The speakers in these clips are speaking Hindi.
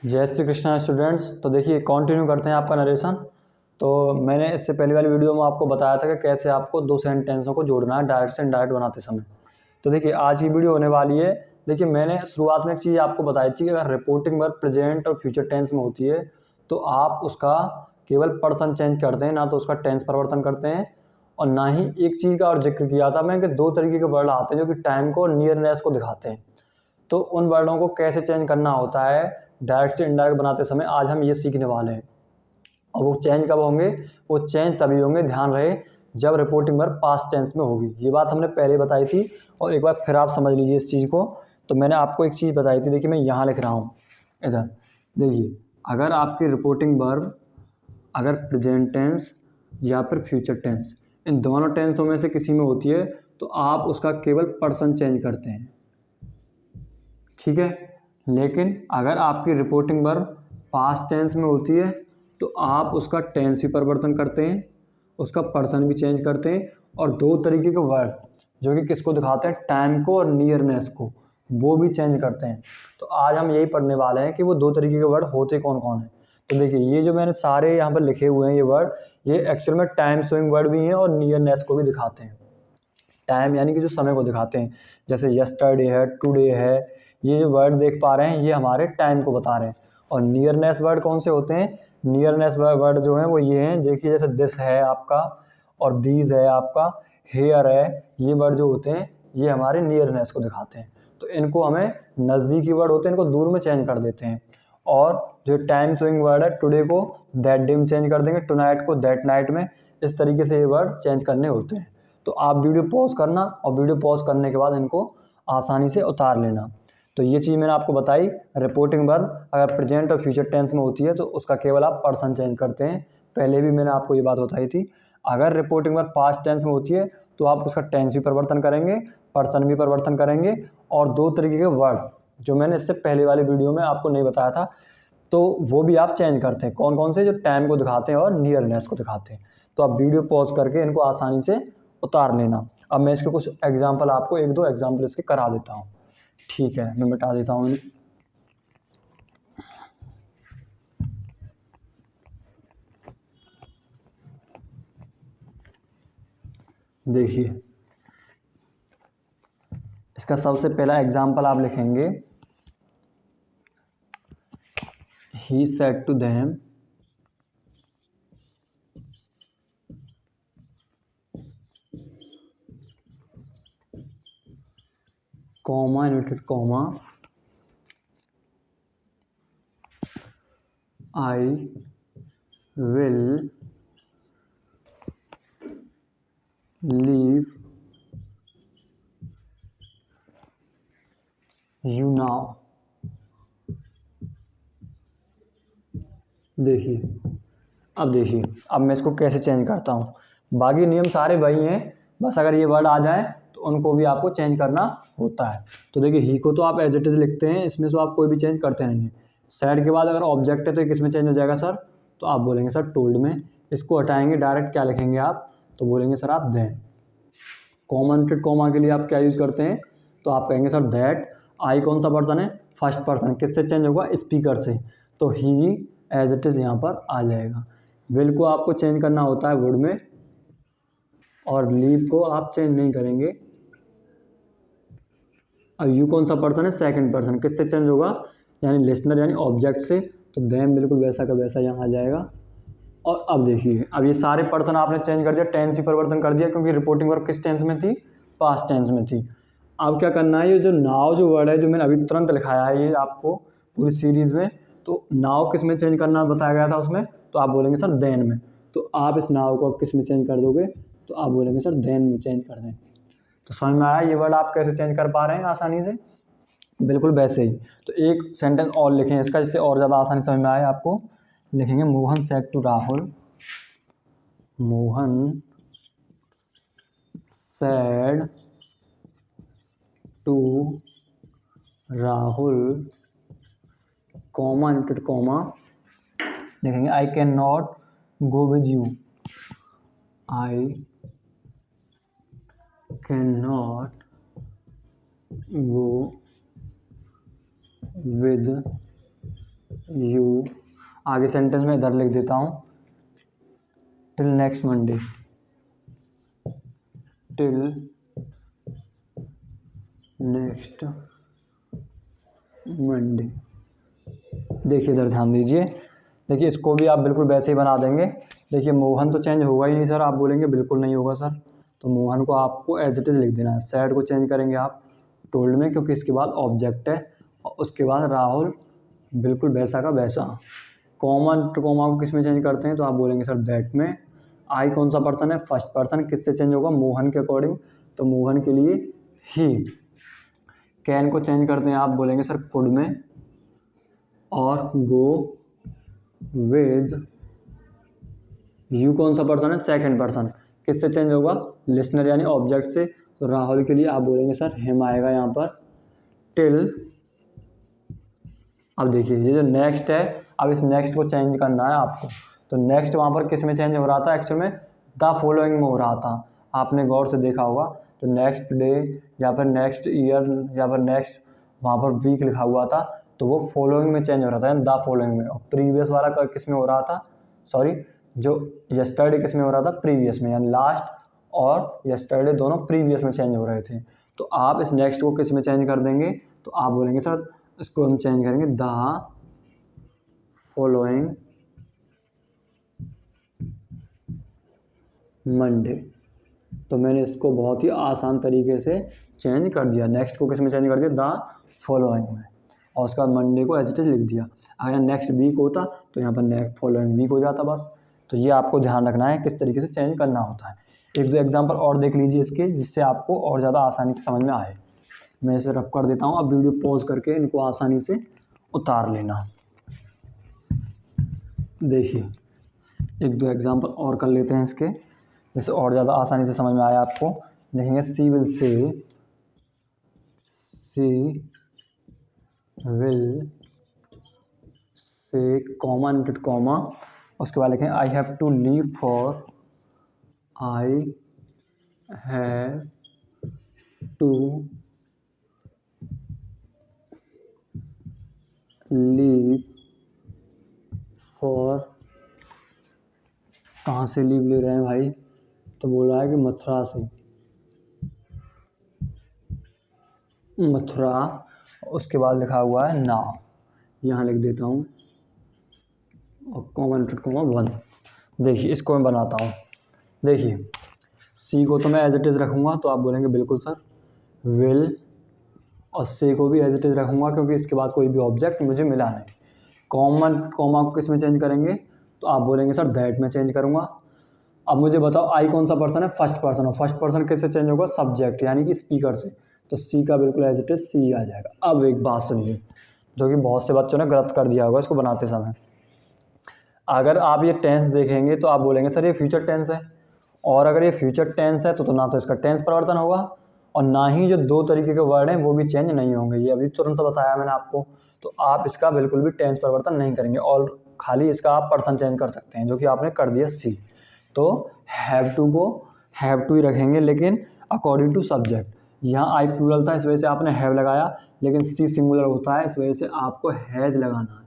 जय श्री कृष्णा स्टूडेंट्स। तो देखिए कंटिन्यू करते हैं आपका नरेशन। तो मैंने इससे पहले वाली वीडियो में आपको बताया था कि कैसे आपको दो सेंटेंसों को जोड़ना है डायरेक्ट से इनडायरेक्ट बनाते समय। तो देखिए आज की वीडियो होने वाली है। देखिए मैंने शुरुआत में एक चीज़ आपको बताई थी कि अगर रिपोर्टिंग वर्ब प्रेजेंट और फ्यूचर टेंस में होती है तो आप उसका केवल पर्सन चेंज करते हैं, ना तो उसका टेंस परिवर्तन करते हैं। और ना ही एक चीज़ का और जिक्र किया था मैं कि दो तरीके के वर्ड आते हैं जो कि टाइम को और नियरनेस को दिखाते हैं। तो उन वर्डों को कैसे चेंज करना होता है डायरेक्ट से इनडायरेक्ट बनाते समय आज हम ये सीखने वाले हैं। और वो चेंज कब होंगे? वो चेंज तभी होंगे, ध्यान रहे, जब रिपोर्टिंग वर्ब पास्ट टेंस में होगी। ये बात हमने पहले बताई थी और एक बार फिर आप समझ लीजिए इस चीज़ को। तो मैंने आपको एक चीज़ बताई थी, देखिए मैं यहाँ लिख रहा हूँ इधर। देखिए अगर आपकी रिपोर्टिंग वर्ब अगर प्रेजेंट टेंस या फिर फ्यूचर टेंस, इन दोनों टेंसों में से किसी में होती है तो आप उसका केवल पर्सन चेंज करते हैं, ठीक है। लेकिन अगर आपकी रिपोर्टिंग वर्ब पास्ट टेंस में होती है तो आप उसका टेंस भी परिवर्तन करते हैं, उसका पर्सन भी चेंज करते हैं, और दो तरीके के वर्ड जो कि किसको दिखाते हैं, टाइम को और नियरनेस को, वो भी चेंज करते हैं। तो आज हम यही पढ़ने वाले हैं कि वो दो तरीके के वर्ड होते कौन कौन हैं। तो देखिए ये जो मैंने सारे यहाँ पर लिखे हुए हैं ये वर्ड, ये एक्चुअल में टाइम शोइंग वर्ड भी हैं और नियरनेस को भी दिखाते हैं। टाइम यानी कि जो समय को दिखाते हैं, जैसे यस्टरडे है, टुडे है, ये जो वर्ड देख पा रहे हैं ये हमारे टाइम को बता रहे हैं। और नियरनेस वर्ड कौन से होते हैं? नियरनेस वर्ड जो हैं वो ये हैं, देखिए जैसे दिस है आपका और दीज है आपका, हेयर है, ये वर्ड जो होते हैं ये हमारे नियरनेस को दिखाते हैं। तो इनको हमें नज़दीकी वर्ड होते हैं, इनको दूर में चेंज कर देते हैं। और जो टाइम शोइंग वर्ड है, टुडे को दैट डे में चेंज कर देंगे, टुनाइट को दैट नाइट में, इस तरीके से ये वर्ड चेंज करने होते हैं। तो आप वीडियो पॉज करना और वीडियो पॉज करने के बाद इनको आसानी से उतार लेना। तो ये चीज़ मैंने आपको बताई। रिपोर्टिंग वर्ब अगर प्रेजेंट और फ्यूचर टेंस में होती है तो उसका केवल आप पर्सन चेंज करते हैं। पहले भी मैंने आपको ये बात बताई थी। अगर रिपोर्टिंग वर्ब पास्ट टेंस में होती है तो आप उसका टेंस भी परिवर्तन करेंगे, पर्सन भी परिवर्तन करेंगे, और दो तरीके के वर्ड जो मैंने इससे पहले वाली वीडियो में आपको नहीं बताया था तो वो भी आप चेंज करते हैं। कौन कौन से? जो टाइम को दिखाते हैं और नियरनेस को दिखाते हैं। तो आप वीडियो पॉज करके इनको आसानी से उतार लेना। अब मैं इसके कुछ एग्जाम्पल आपको एक दो एग्जाम्पल इसके करा देता हूँ। ठीक है, मैं मिटा देता हूँ इन्हें। देखिए इसका सबसे पहला एग्जाम्पल आप लिखेंगे, he said to them, comma inverted comma, I will leave you now. देखिए अब देखिए अब मैं इसको कैसे चेंज करता हूँ। बाकी नियम सारे वही हैं, बस अगर ये वर्ड आ जाए तो उनको भी आपको चेंज करना होता है। तो देखिए ही को तो आप एज इट इज़ लिखते हैं, इसमें से आप कोई भी चेंज करते नहीं हैं। सैड के बाद अगर ऑब्जेक्ट है तो ये किस में चेंज हो जाएगा सर? तो आप बोलेंगे सर टोल्ड में। इसको हटाएंगे, डायरेक्ट क्या लिखेंगे आप? तो बोलेंगे सर आप देन। कॉमन कॉमा के लिए आप क्या यूज़ करते हैं? तो आप कहेंगे सर दैट। आई कौन सा पर्सन है? First person. किससे चेंज होगा? स्पीकर से। तो ही एज इट इज़ यहाँ पर आ जाएगा। विल को आपको चेंज करना होता है वुड में, और लीव को आप चेंज नहीं करेंगे। अब यू कौन सा पर्सन है? Second person. किससे चेंज होगा? यानी लिसनर यानी ऑब्जेक्ट से। तो देम बिल्कुल वैसा का वैसा यहाँ आ जाएगा। और अब देखिए अब ये सारे पर्सन आपने चेंज कर दिया, टेंस ही परिवर्तन कर दिया, क्योंकि रिपोर्टिंग वर्ब किस टेंस में थी? पास्ट टेंस में थी। अब क्या करना है, ये जो नाउ जो वर्ड है जो मैंने अभी तुरंत लिखाया है ये आपको पूरी सीरीज में, तो नाउ किस में चेंज करना बताया गया था उसमें, तो आप बोलेंगे सर देन में। तो आप इस नाउ को किस में चेंज कर दोगे? तो आप बोलेंगे सर देन में चेंज कर दें। तो समझ में आया ये वर्ड आप कैसे चेंज कर पा रहे हैं आसानी से? बिल्कुल वैसे ही। तो एक सेंटेंस और लिखें इसका, जिससे और ज़्यादा आसानी समझ में आए आपको। लिखेंगे Mohan said to Rahul, Mohan said to Rahul, comma into comma लिखेंगे I can not go with you, I can not go with you, आगे सेंटेंस में इधर लिख देता हूँ till next Monday, till next Monday. देखिए इधर ध्यान दीजिए, देखिए इसको भी आप बिल्कुल वैसे ही बना देंगे। देखिए मोहन तो चेंज होगा ही नहीं सर, आप बोलेंगे बिल्कुल नहीं होगा सर, तो मोहन को आपको एज इट इज़ लिख देना है। सैड को चेंज करेंगे आप टोल्ड में, क्योंकि इसके बाद ऑब्जेक्ट है, और उसके बाद राहुल बिल्कुल वैसा का वैसा। कॉमन टू कॉमा को किस में चेंज करते हैं, तो आप बोलेंगे सर दैट में। आई कौन सा पर्सन है, फर्स्ट पर्सन, किससे चेंज होगा, मोहन के अकॉर्डिंग, तो मोहन के लिए ही। कैन को चेंज करते हैं आप बोलेंगे सर कुड में, और गो विद, यू कौन सा पर्सन है, सेकंड पर्सन, किससे चेंज होगा, लिसनर यानी ऑब्जेक्ट से, तो राहुल के लिए आप बोलेंगे सर हिम आएगा यहाँ पर। टिल, अब देखिए ये जो नेक्स्ट है, अब इस नेक्स्ट को चेंज करना है आपको, तो नेक्स्ट वहाँ पर किस में चेंज हो रहा था, एक्चुअल में द फॉलोइंग में हो रहा था, आपने गौर से देखा होगा। तो नेक्स्ट डे या फिर नेक्स्ट ईयर या फिर नेक्स्ट वहाँ पर वीक लिखा हुआ था, तो वो फॉलोइंग में चेंज हो रहा था, यानी द फॉलोइंग में। और प्रीवियस वाला किस में हो रहा था, सॉरी जो यस्टरडे किस में हो रहा था, प्रीवियस में, यानी लास्ट और यस्टरडे दोनों प्रीवियस में चेंज हो रहे थे। तो आप इस नेक्स्ट को किस में चेंज कर देंगे, तो आप बोलेंगे सर इसको हम चेंज करेंगे द फॉलोइंग मंडे। तो मैंने इसको बहुत ही आसान तरीके से चेंज कर दिया, नेक्स्ट को किस में चेंज कर दिया, द फॉलोइंग में, और उसके बाद मंडे को एज इट इज लिख दिया। अगर नेक्स्ट वीक होता तो यहाँ पर नेक्स्ट फॉलोइंग वीक हो जाता बस। तो ये आपको ध्यान रखना है किस तरीके से चेंज करना होता है। एक दो एग्जांपल और देख लीजिए इसके, जिससे आपको और ज़्यादा आसानी से समझ में आए। मैं इसे रफ कर देता हूँ, अब वीडियो पॉज करके इनको आसानी से उतार लेना। देखिए एक दो एग्जांपल और कर लेते हैं इसके, जिससे और ज़्यादा आसानी से समझ में आया आपको। लिखेंगे she will say comma into comma, उसके बाद लिखेंगे I have to leave for, I have to leave for, कहाँ से लीव ले रहे हैं भाई, तो बोल रहा है कि मथुरा से, मथुरा। उसके बाद लिखा हुआ है नाउ, यहाँ लिख देता हूँ और कॉमा इनटू कॉमा 1। देखिए इसको मैं बनाता हूँ। देखिए सी को तो मैं एज इट इज़ रखूँगा, तो आप बोलेंगे बिल्कुल सर विल, और से को भी एज इट इज़ रखूँगा क्योंकि इसके बाद कोई भी ऑब्जेक्ट मुझे मिला नहीं। कॉमन कॉमा को किस में चेंज करेंगे, तो आप बोलेंगे सर दैट में चेंज करूँगा। अब मुझे बताओ आई कौन सा पर्सन है, फर्स्ट पर्सन, और फर्स्ट पर्सन किससे चेंज होगा, सब्जेक्ट यानी कि स्पीकर से, तो सी का बिल्कुल एज इट इज सी आ जाएगा। अब एक बात सुनिए, जो कि बहुत से बच्चों ने गलत कर दिया होगा इसको बनाते समय। अगर आप ये टेंस देखेंगे तो आप बोलेंगे सर ये फ्यूचर टेंस है, और अगर ये फ्यूचर टेंस है तो ना तो इसका टेंस परिवर्तन होगा, और ना ही जो दो तरीके के वर्ड हैं वो भी चेंज नहीं होंगे। ये अभी तुरंत बताया मैंने आपको। तो आप इसका बिल्कुल भी टेंस परिवर्तन नहीं करेंगे, और खाली इसका आप पर्सन चेंज कर सकते हैं, जो कि आपने कर दिया सी। तो हैव टू को हैव टू ही रखेंगे, लेकिन अकॉर्डिंग टू सब्जेक्ट। यहाँ आई प्लूरल था इस वजह से आपने हैव लगाया, लेकिन सी सिंगुलर होता है इस वजह से आपको हैज लगाना है।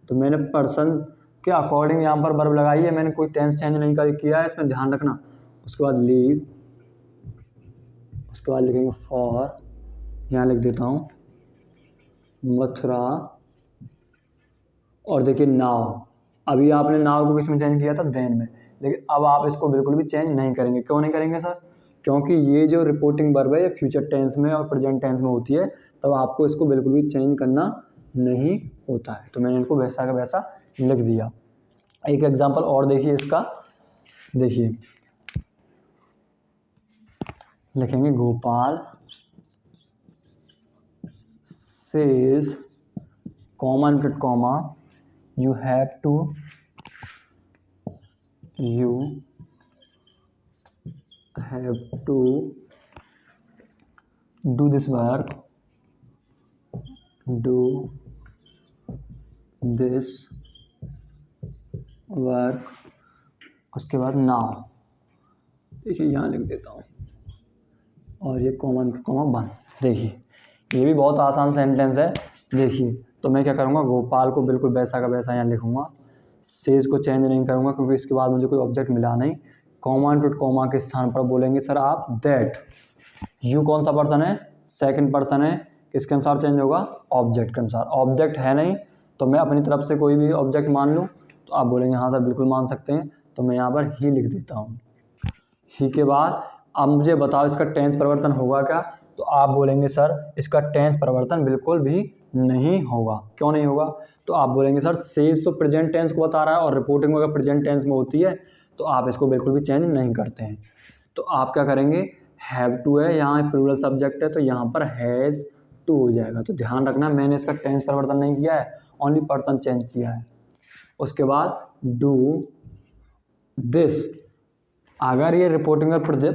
तो मैंने पर्सन के अकॉर्डिंग यहाँ पर वर्ब लगाई है, मैंने कोई टेंस चेंज नहीं किया है, इसमें ध्यान रखना। उसके बाद लीव, उसके बाद लिखेंगे फॉर, यहाँ लिख देता हूँ मथुरा, और देखिए नाव। अभी आपने नाव को किस में चेंज किया था, देन में, लेकिन अब आप इसको बिल्कुल भी चेंज नहीं करेंगे। क्यों नहीं करेंगे सर, क्योंकि ये जो रिपोर्टिंग वर्ब है ये फ्यूचर टेंस में और प्रेजेंट टेंस में होती है, तब आपको इसको बिल्कुल भी चेंज करना नहीं होता है। तो मैंने इनको वैसा का वैसा लिख दिया। एक एग्जांपल और देखिए इसका, देखिए लिखेंगे Gopal says comma inverted comma you have to do this work, उसके बाद नाउ। देखिए यहाँ लिख देता हूँ, और ये कॉमन कॉमा 1। देखिए ये भी बहुत आसान सेंटेंस है। देखिए तो मैं क्या करूँगा, गोपाल को बिल्कुल वैसा का वैसा यहाँ लिखूँगा, सेज को चेंज नहीं करूँगा क्योंकि इसके बाद मुझे कोई ऑब्जेक्ट मिला नहीं। कॉमा टू कॉमा के स्थान पर बोलेंगे सर आप दैट। यू कौन सा पर्सन है, सेकंड पर्सन है, किसके अनुसार चेंज होगा, ऑब्जेक्ट के अनुसार। ऑब्जेक्ट है नहीं तो मैं अपनी तरफ से कोई भी ऑब्जेक्ट मान लूँ, तो आप बोलेंगे हाँ सर बिल्कुल मान सकते हैं, तो मैं यहाँ पर ही लिख देता हूँ। ही के बाद अब मुझे बताओ इसका टेंस परिवर्तन होगा क्या, तो आप बोलेंगे सर इसका टेंस परिवर्तन बिल्कुल भी नहीं होगा। क्यों नहीं होगा, तो आप बोलेंगे सर सेज तो प्रेजेंट टेंस को बता रहा है और रिपोर्टिंग अगर प्रेजेंट टेंस में होती है तो आप इसको बिल्कुल भी चेंज नहीं करते हैं। तो आप क्या करेंगे, हैव टू है, यहाँ प्लूरल सब्जेक्ट है तो यहाँ पर हैज़ टू हो जाएगा। तो ध्यान रखना मैंने इसका टेंस परिवर्तन नहीं किया है, ओनली पर्सन चेंज किया है। उसके बाद डू दिस, अगर ये रिपोर्टिंग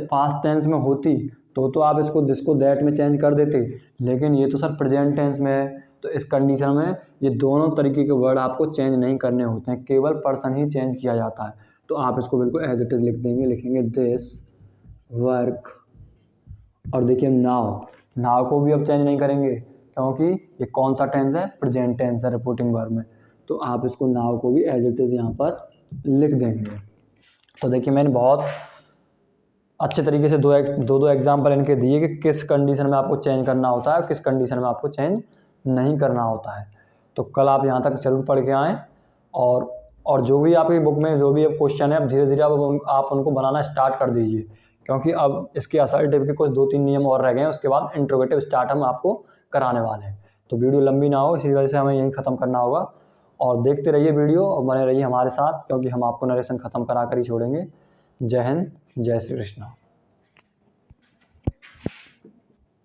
पास्ट टेंस में होती तो आप इसको दिस को दैट में चेंज कर देते, लेकिन ये तो सर प्रेजेंट टेंस में है, तो इस कंडीशन में ये दोनों तरीके के वर्ड आपको चेंज नहीं करने होते हैं, केवल पर्सन ही चेंज किया जाता है। तो आप इसको बिल्कुल एज इट इज लिख देंगे, लिखेंगे दिस वर्क। और देखिए नाउ, नाउ को भी अब चेंज नहीं करेंगे क्योंकि ये कौन सा टेंस है, प्रेजेंट टेंस है रिपोर्टिंग वर्ब में, तो आप इसको नाउ को भी एज इट इज यहाँ पर लिख देंगे। तो देखिए मैंने बहुत अच्छे तरीके से दो एग्जाम्पल इनके दिए कि किस कंडीशन में आपको चेंज करना होता है और किस कंडीशन में आपको चेंज नहीं करना होता है। तो कल आप यहाँ तक जरूर पढ़ के आएँ, और जो भी आपकी बुक में जो भी अब क्वेश्चन है अब धीरे धीरे आप उनको बनाना स्टार्ट कर दीजिए, क्योंकि अब इसके असर्टिव के कुछ 2-3 नियम और रह गए हैं, उसके बाद इंट्रोगेटिव स्टार्ट हम आपको कराने वाले हैं। तो वीडियो लंबी ना हो इसी वजह से हमें यहीं ख़त्म करना होगा, और देखते रहिए वीडियो और बने रहिए हमारे साथ, क्योंकि हम आपको नरेशन ख़त्म करा कर ही छोड़ेंगे। जय हिंद, जय श्री कृष्ण।